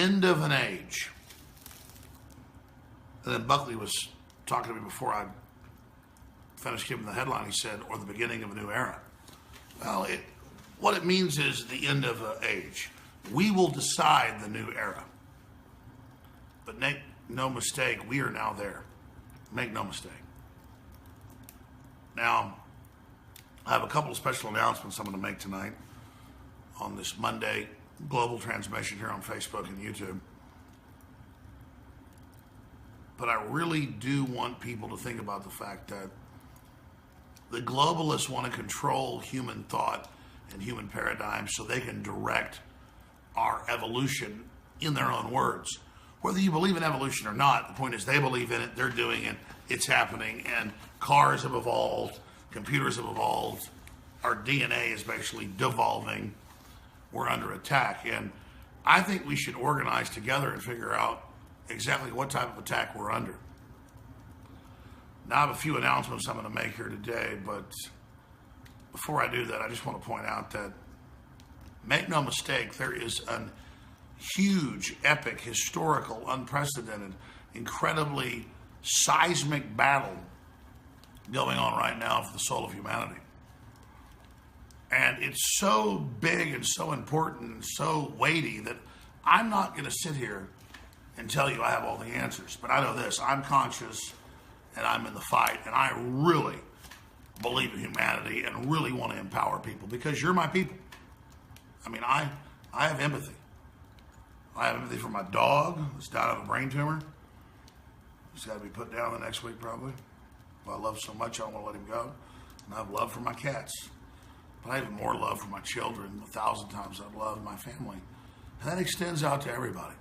end of an age. And then Buckley was talking to me before I finished giving the headline. He said, or the beginning of a new era. Well, what it means is the end of an age. We will decide the new era. But make no mistake, we are now there. Make no mistake. Now, I have a couple of special announcements I'm going to make tonight on this Monday global transmission here on Facebook and YouTube. But I really do want people to think about the fact that the globalists want to control human thought and human paradigms so they can direct our evolution in their own words. Whether you believe in evolution or not, the point is they believe in it, they're doing it, it's happening, and cars have evolved, computers have evolved, our DNA is basically devolving, we're under attack. And I think we should organize together and figure out exactly what type of attack we're under. Now I have a few announcements I'm going to make here today, but before I do that, I just want to point out that, make no mistake, there is an huge, epic, historical, unprecedented, incredibly seismic battle going on right now for the soul of humanity. And it's so big and so important and so weighty that I'm not going to sit here and tell you I have all the answers. But I know this, I'm conscious and I'm in the fight, and I really believe in humanity and really want to empower people because you're my people. I mean, I have empathy. I have empathy for my dog who's died of a brain tumor. He's got to be put down the next week probably. But I love so much, I don't want to let him go. And I have love for my cats. But I have even more love for my children, 1,000 times I love my family. And that extends out to everybody.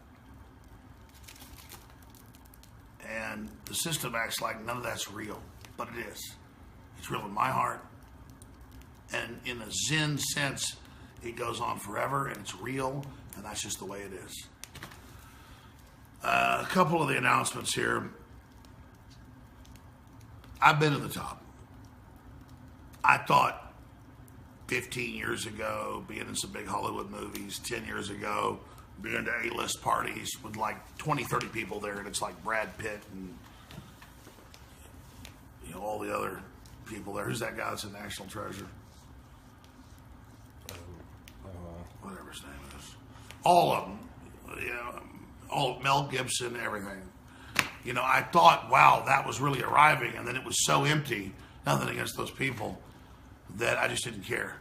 And the system acts like none of that's real, but it is. It's real in my heart. And in a Zen sense, it goes on forever and it's real, and that's just the way it is. A couple of the announcements here. I've been to the top. I thought 15 years ago, being in some big Hollywood movies, 10 years ago, being to A-list parties with like 20, 30 people there, and it's like Brad Pitt and all the other people there. Who's that guy that's a national treasure? Whatever his name is. All of them. All Mel Gibson, everything. I thought, wow, that was really arriving, and then it was so empty, nothing against those people, that I just didn't care.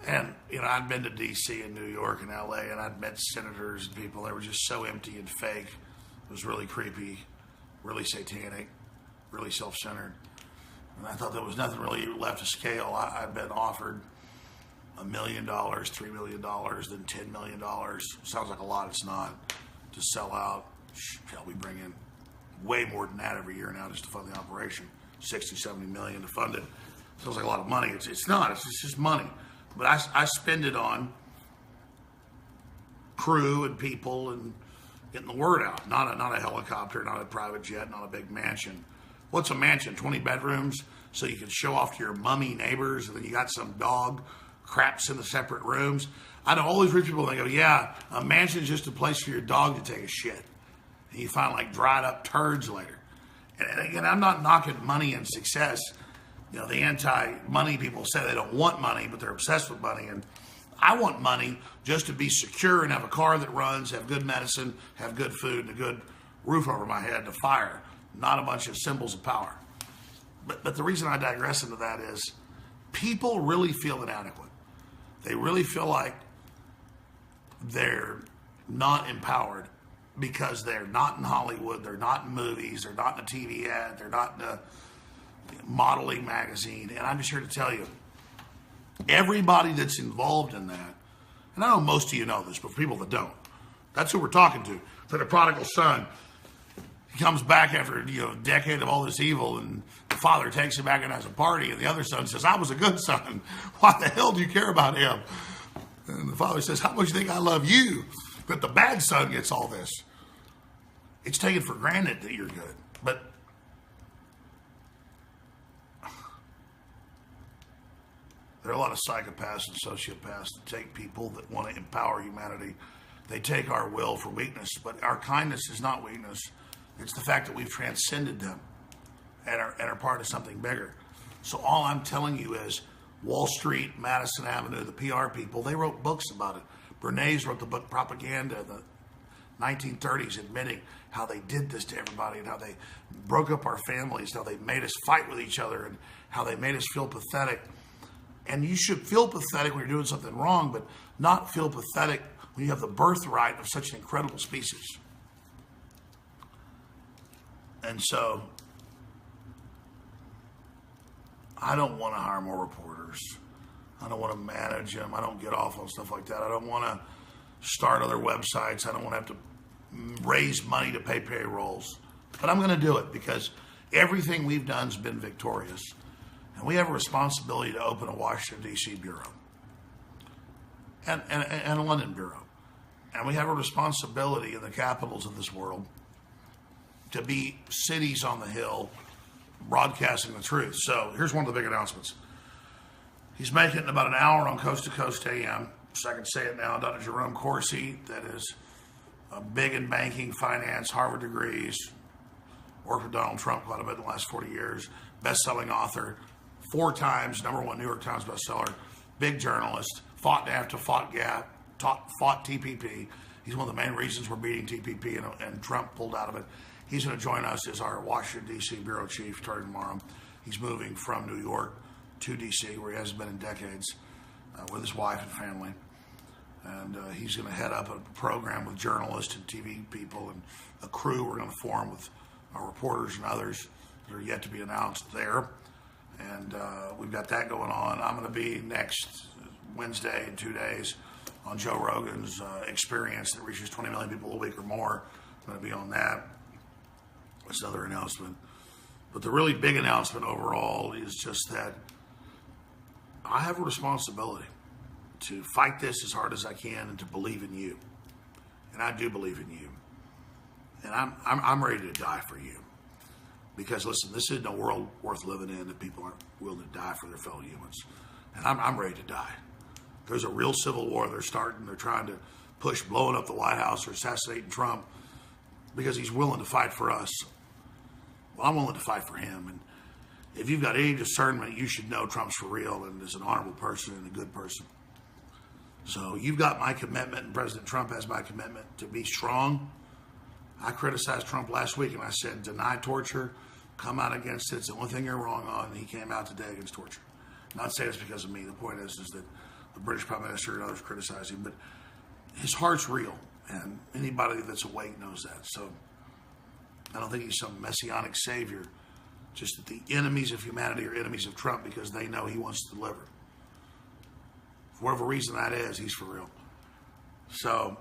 And, I'd been to D.C. and New York and L.A., and I'd met senators and people that were just so empty and fake. It was really creepy, really satanic, really self-centered. And I thought there was nothing really left to scale. I'd been offered $1 million, $3 million, then $10 million. Sounds like a lot, it's not. To sell out. Hell, we bring in way more than that every year now just to fund the operation. 60, 70 million to fund it. Sounds like a lot of money. It's not. It's just money. But I spend it on crew and people and getting the word out. Not a helicopter, not a private jet, not a big mansion. What's a mansion? 20 bedrooms so you can show off to your mummy neighbors, and then you got some dog craps in the separate rooms. I know all these rich people, they go, yeah, a mansion's just a place for your dog to take a shit. And you find like dried up turds later. And again, I'm not knocking money and success. The anti-money people say they don't want money, but they're obsessed with money. And I want money just to be secure and have a car that runs, have good medicine, have good food, and a good roof over my head to fire, not a bunch of symbols of power. But the reason I digress into that is people really feel inadequate. They really feel like they're not empowered because they're not in Hollywood, they're not in movies, they're not in a TV ad, they're not in a modeling magazine. And I'm just here to tell you, everybody that's involved in that, and I know most of you know this, but for people that don't, that's who we're talking to. For the prodigal son, he comes back after a decade of all this evil, and the father takes him back and has a party, and the other son says, I was a good son. Why the hell do you care about him? And the father says, how much do you think I love you? But the bad son gets all this. It's taken for granted that you're good. But there are a lot of psychopaths and sociopaths that take people that want to empower humanity. They take our will for weakness, but our kindness is not weakness. It's the fact that we've transcended them and are part of something bigger. So all I'm telling you is Wall Street, Madison Avenue, the PR people, they wrote books about it. Bernays wrote the book Propaganda in the 1930s, admitting how they did this to everybody and how they broke up our families, how they made us fight with each other, and how they made us feel pathetic. And you should feel pathetic when you're doing something wrong, but not feel pathetic when you have the birthright of such an incredible species. And so, I don't want to hire more reporters. I don't want to manage them. I don't get off on stuff like that. I don't want to start other websites. I don't want to have to raise money to pay payrolls. But I'm going to do it because everything we've done has been victorious. And we have a responsibility to open a Washington, D.C. bureau and a London bureau. And we have a responsibility in the capitals of this world to be cities on the hill broadcasting the truth. So here's one of the big announcements. He's making it in about an hour on Coast to Coast AM. So I can say it now. Dr. Jerome Corsi, that is big in banking, finance, Harvard degrees, worked with Donald Trump quite a bit in the last 40 years, best-selling author, 4 times #1 New York Times bestseller, big journalist, fought NAFTA, fought GATT, fought TPP. He's one of the main reasons we're beating TPP and Trump pulled out of it. He's going to join us as our Washington, D.C. bureau chief starting tomorrow. He's moving from New York to D.C., where he hasn't been in decades, with his wife and family. And he's going to head up a program with journalists and TV people and a crew we're going to form with our reporters and others that are yet to be announced there. And we've got that going on. I'm going to be next Wednesday in 2 days on Joe Rogan's Experience that reaches 20 million people a week or more. I'm going to be on that. That's another announcement. But the really big announcement overall is just that I have a responsibility to fight this as hard as I can and to believe in you. And I do believe in you. And I'm ready to die for you. Because listen, this isn't a world worth living in if people aren't willing to die for their fellow humans. And I'm ready to die. There's a real civil war they're starting. They're trying to push blowing up the White House or assassinating Trump because he's willing to fight for us. Well, I'm willing to fight for him. And if you've got any discernment, you should know Trump's for real and is an honorable person and a good person. So you've got my commitment, and President Trump has my commitment to be strong. I criticized Trump last week, and I said, deny torture, come out against it. It's the only thing you're wrong on. And he came out today against torture. Not saying it's because of me. The point is that the British Prime Minister and others criticize him, but his heart's real, and anybody that's awake knows that. So I don't think he's some messianic savior, just that the enemies of humanity are enemies of Trump because they know he wants to deliver. For whatever reason that is, he's for real. So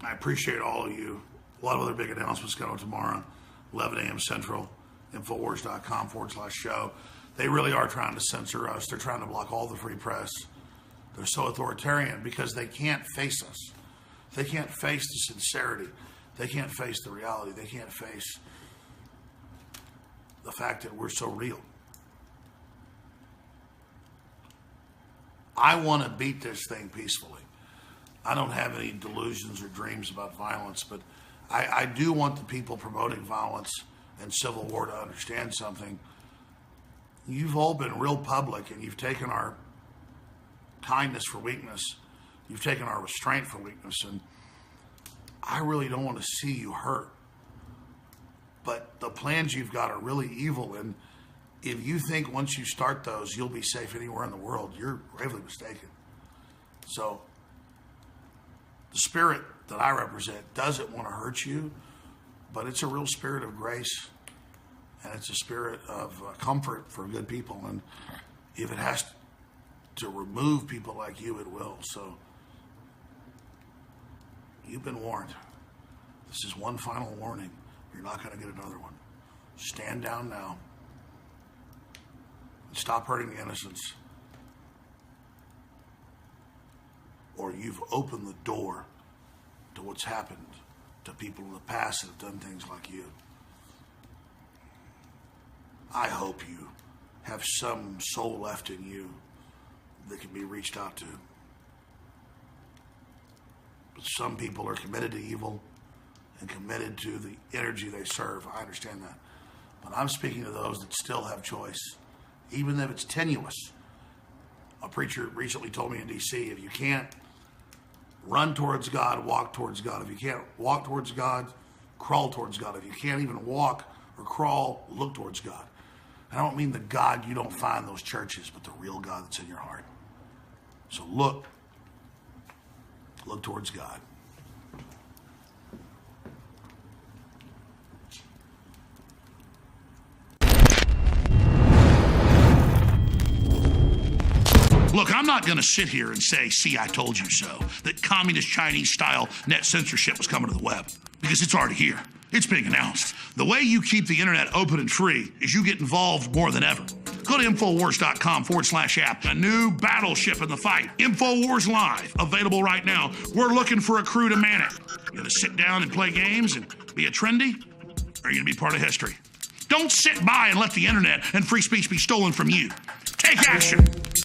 I appreciate all of you. A lot of other big announcements coming tomorrow, 11 a.m. Central, Infowars.com/show. They really are trying to censor us. They're trying to block all the free press. They're so authoritarian because they can't face us. They can't face the sincerity. They can't face the reality. They can't face the fact that we're so real. I want to beat this thing peacefully. I don't have any delusions or dreams about violence, but I do want the people promoting violence and civil war to understand something. You've all been real public, and you've taken our kindness for weakness. You've taken our restraint for weakness, and I really don't want to see you hurt. But the plans you've got are really evil, and if you think once you start those, you'll be safe anywhere in the world, you're gravely mistaken. So the spirit that I represent doesn't want to hurt you, but it's a real spirit of grace, and it's a spirit of comfort for good people. And if it has to remove people like you, it will. So you've been warned. This is one final warning. You're not going to get another one. Stand down now. Stop hurting the innocents, or you've opened the door to what's happened to people in the past that have done things like you. I hope you have some soul left in you that can be reached out to. some people are committed to evil and committed to the energy they serve. I understand that. But I'm speaking to those that still have choice, even if it's tenuous. A preacher recently told me in D.C., if you can't run towards God, walk towards God. If you can't walk towards God, crawl towards God. If you can't even walk or crawl, look towards God. I don't mean the God you don't find in those churches, but the real God that's in your heart. So look towards God. Look, I'm not going to sit here and say, see, I told you so, that communist Chinese-style net censorship was coming to the web, because it's already here. It's being announced. The way you keep the internet open and free is you get involved more than ever. Go to Infowars.com/app. A new battleship in the fight. Infowars Live, available right now. We're looking for a crew to man it. You going to sit down and play games and be a trendy? Or are you going to be part of history? Don't sit by and let the internet and free speech be stolen from you. Take action.